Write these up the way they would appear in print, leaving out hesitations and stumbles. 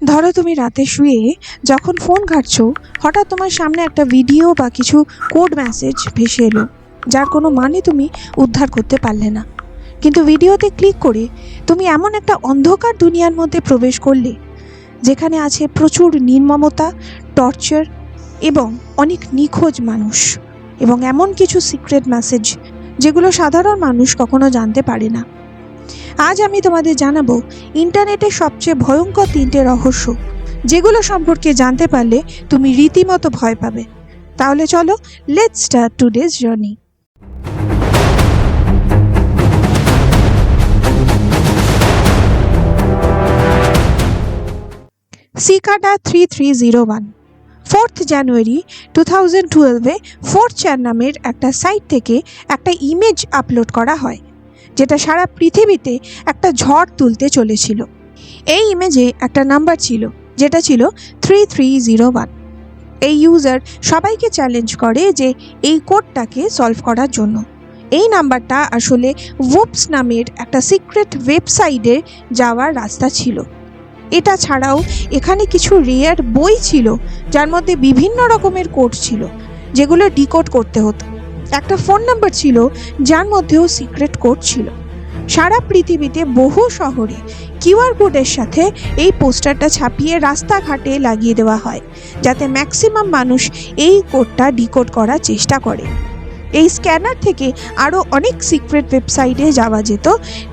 ধরো তুমি রাতে শুয়ে যখন ফোন ঘাঁটছো, হঠাৎ তোমার সামনে একটা ভিডিও বা কিছু কোড মেসেজ ভেসে এলো, যার কোনো মানে তুমি উদ্ধার করতে পারলে না। কিন্তু ভিডিওতে ক্লিক করে তুমি এমন একটা অন্ধকার দুনিয়ার মধ্যে প্রবেশ করলে, যেখানে আছে প্রচুর নির্মমতা, টর্চার এবং অনেক নিখোঁজ মানুষ, এবং এমন কিছু সিক্রেট মেসেজ যেগুলো সাধারণ মানুষ কখনো জানতে পারে না। আজ আমি তোমাদের জানাবো ইন্টারনেটের সবচেয়ে ভয়ঙ্কর 3টে রহস্য, যেগুলো সম্পর্কে জানতে পারলে তুমি রীতিমতো ভয় পাবে। তাহলে চলো, let's start today's journey. Cicada 3301। 4th জানুয়ারি 2012-এ 4chan নামের একটা সাইট থেকে একটা ইমেজ আপলোড করা হয়, যেটা সারা পৃথিবীতে একটা ঝড় তুলতে চলেছিল। এই ইমেজে একটা নাম্বার ছিল, যেটা ছিল 3301। এই ইউজার সবাইকে চ্যালেঞ্জ করে যে এই কোডটাকে সলভ করার জন্য। এই নাম্বারটা আসলে ওপস নামের একটা সিক্রেট ওয়েবসাইটে যাওয়ার রাস্তা ছিল। এটা ছাড়াও এখানে কিছু রেয়ার বই ছিল, যার মধ্যে বিভিন্ন রকমের কোড ছিল, যেগুলো ডিকোড করতে হতো। একটা ফোন নাম্বার ছিল, যার মধ্যেও সিক্রেট কোড ছিল। সারা পৃথিবীতে বহু শহরে কিউআর কোডের সাথে এই পোস্টারটা ছাপিয়ে রাস্তাঘাটে লাগিয়ে দেওয়া হয়, যাতে ম্যাক্সিমাম মানুষ এই কোডটা ডিকোড করার চেষ্টা করে। এই স্ক্যানার থেকে আরও অনেক সিক্রেট ওয়েবসাইটে যাওয়া যেত,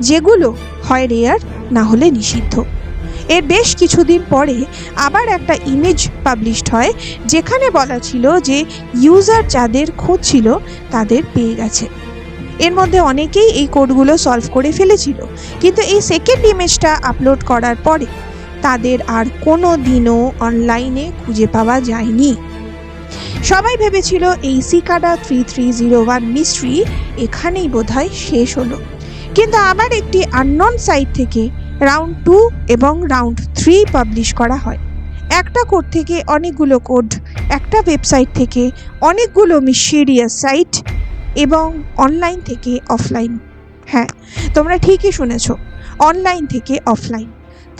যেগুলো হয় রেয়ার, না হলে নিষিদ্ধ। এর বেশ কিছুদিন পরে আবার একটা ইমেজ পাবলিশড হয়, যেখানে বলা ছিল যে ইউজার যাদের খোঁজ ছিল তাদের পেয়ে গেছে। এর মধ্যে অনেকেই এই কোডগুলো সলভ করে ফেলেছিল, কিন্তু এই সেকেন্ড ইমেজটা আপলোড করার পরে তাদের আর কোনো দিনও অনলাইনে খুঁজে পাওয়া যায়নি। সবাই ভেবেছিল এই সিকাডা 3301 মিস্ট্রি এখানেই বোধহয় শেষ হলো। কিন্তু আবার একটি আননোন সাইট থেকে রাউন্ড 2 এবং রাউন্ড 3 পাবলিশ করা হয়। একটা কোড থেকে অনেকগুলো কোড, একটা ওয়েবসাইট থেকে অনেকগুলো মিস্টিরিয়াস সাইট, এবং অনলাইন থেকে অফলাইন। হ্যাঁ, তোমরা ঠিকই শুনেছ, অনলাইন থেকে অফলাইন।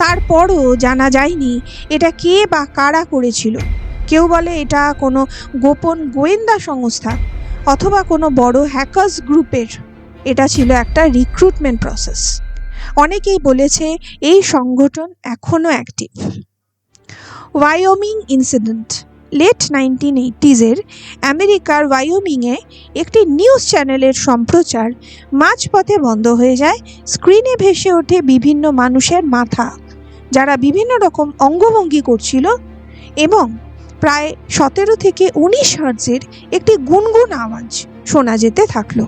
তারপরও জানা যায়নি এটা কে বা কারা করেছিল। কেউ বলে এটা কোনো গোপন গোয়েন্দা সংস্থা অথবা কোনো বড় হ্যাকার্স গ্রুপের। এটা ছিল একটা রিক্রুটমেন্ট প্রসেস। অনেকেই বলেছে এই সংগঠন এখনও অ্যাক্টিভ। Wyoming incident. লেট 1980s-এর আমেরিকার ওয়াইওমিংয়ে একটি নিউজ চ্যানেলের সম্প্রচার মাঝপথে বন্ধ হয়ে যায়। স্ক্রিনে ভেসে ওঠে বিভিন্ন মানুষের মাথা, যারা বিভিন্ন রকম অঙ্গভঙ্গি করছিল, এবং প্রায় 17 থেকে 19 হার্টজের একটি গুনগুন আওয়াজ শোনা যেতে থাকলো।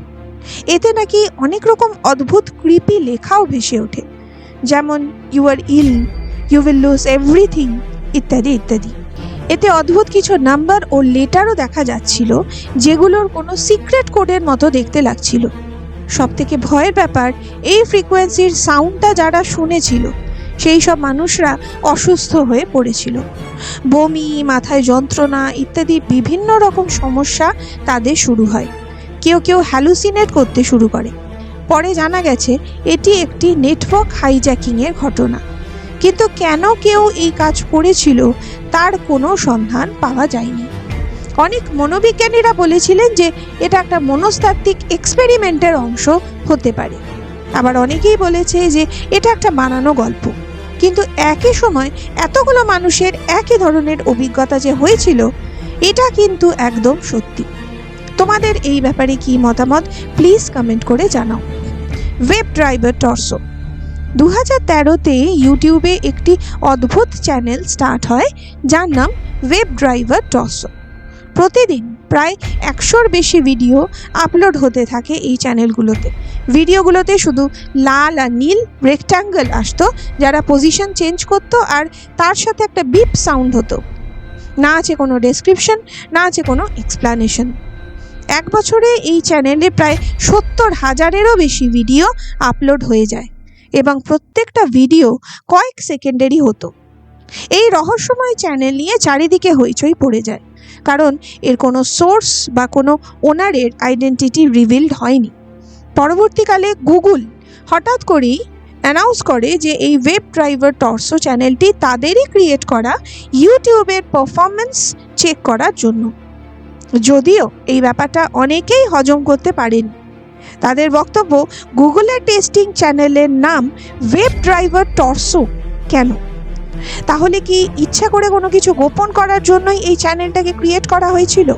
এতে নাকি অনেক রকম অদ্ভুত ক্রিপি লেখাও ভেসে ওঠে, যেমন you are ill, you will lose everything, ইত্যাদি ইত্যাদি। এতে অদ্ভুত কিছু নাম্বার ও লেটারও দেখা যাচ্ছিল, যেগুলোর কোনো সিক্রেট কোডের মতো দেখতে লাগছিল। সবথেকে ভয়ের ব্যাপার, এই ফ্রিকোয়েন্সির সাউন্ডটা যারা শুনেছিল সেই সব মানুষরা অসুস্থ হয়ে পড়েছিল। বমি, মাথায় যন্ত্রণা ইত্যাদি বিভিন্ন রকম সমস্যা তাদের শুরু হয়। কেউ কেউ হ্যালুসিনেট করতে শুরু করে। পরে জানা গেছে এটি একটি নেটওয়ার্ক হাইজ্যাকিংয়ের ঘটনা। কিন্তু কেন কেউ এই কাজ করেছিল তার কোনো সন্ধান পাওয়া যায়নি। অনেক মনোবিজ্ঞানীরা বলেছিলেন যে এটা একটা মনস্তাত্ত্বিক এক্সপেরিমেন্টের অংশ হতে পারে। আবার অনেকেই বলেছে যে এটা একটা বানানো গল্প। কিন্তু একই সময় এতগুলো মানুষের একই ধরনের অভিজ্ঞতা যে হয়েছিল, এটা কিন্তু একদম সত্যি। তোমাদের এই ব্যাপারে কি মতামত, প্লিজ কমেন্ট করে জানাও। Web driver torso. 2013-তে ইউটিউবে একটি অদ্ভুত চ্যানেল স্টার্ট হয়, যার নাম ওয়েব ড্রাইভার টর্সো। প্রতিদিন প্রায় 100-র বেশি ভিডিও আপলোড হতে থাকে এই চ্যানেলগুলোতে। ভিডিওগুলোতে শুধু লাল আর নীল রেক্ট্যাঙ্গেল আসতো, যারা পজিশন চেঞ্জ করতো, আর তার সাথে একটা বিপ সাউন্ড হতো। না আছে কোনো ডেসক্রিপশন, না আছে কোনো এক্সপ্লানেশন। এক বছরে এই চ্যানেলে প্রায় 70,000-এরও বেশি ভিডিও আপলোড হয়ে যায়, এবং প্রত্যেকটা ভিডিও কয়েক সেকেন্ডেরই হতো। এই রহস্যময় চ্যানেল নিয়ে চারিদিকে হইচই পড়ে যায়, কারণ এর কোনো সোর্স বা কোনো ওনারের আইডেন্টিটি রিভিলড হয়নি। পরবর্তীকালে গুগল হঠাৎ করেই অ্যানাউন্স করে যে এই ওয়েব ড্রাইভার টর্সো চ্যানেলটি তাদেরই ক্রিয়েট করা ইউটিউবের পারফরমেন্স চেক করার জন্য। যদিও এই ব্যাপারটা অনেকেই হজম করতে পারেন। তাদের বক্তব্য, গুগলের টেস্টিং চ্যানেলের নাম ওয়েব ড্রাইভার টর্সো কেন? তাহলে কি ইচ্ছা করে কোনো কিছু গোপন করার জন্যই এই চ্যানেলটাকে ক্রিয়েট করা হয়েছিল,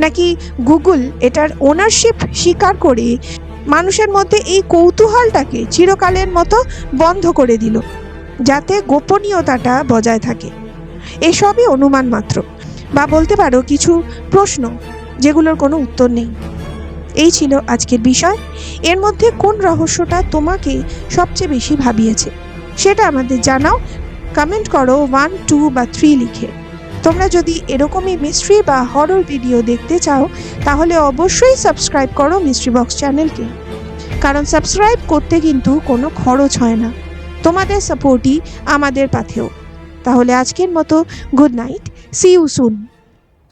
নাকি গুগল এটার ওনারশিপ স্বীকার করে মানুষের মধ্যে এই কৌতূহলটাকে চিরকালের মতো বন্ধ করে দিল, যাতে গোপনীয়তাটা বজায় থাকে? এসবই অনুমান মাত্র, বা বলতে পারো কিছু প্রশ্ন যেগুলোর কোনো উত্তর নেই। এই ছিল আজকের বিষয়। এর মধ্যে কোন রহস্যটা তোমাকে সবচেয়ে বেশি ভাবিয়েছে সেটা আমাদের জানাও, কমেন্ট করো 1, 2 বা 3 লিখে। তোমরা যদি এরকমই মিস্ট্রি বা হরর ভিডিও দেখতে চাও তাহলে অবশ্যই সাবস্ক্রাইব করো মিস্ট্রি বক্স চ্যানেলকে, কারণ সাবস্ক্রাইব করতে কিন্তু কোনো খরচ হয় না। তোমাদের সাপোর্টই আমাদের পাথেয়। তাহলে আজকের মতো good night, see you soon.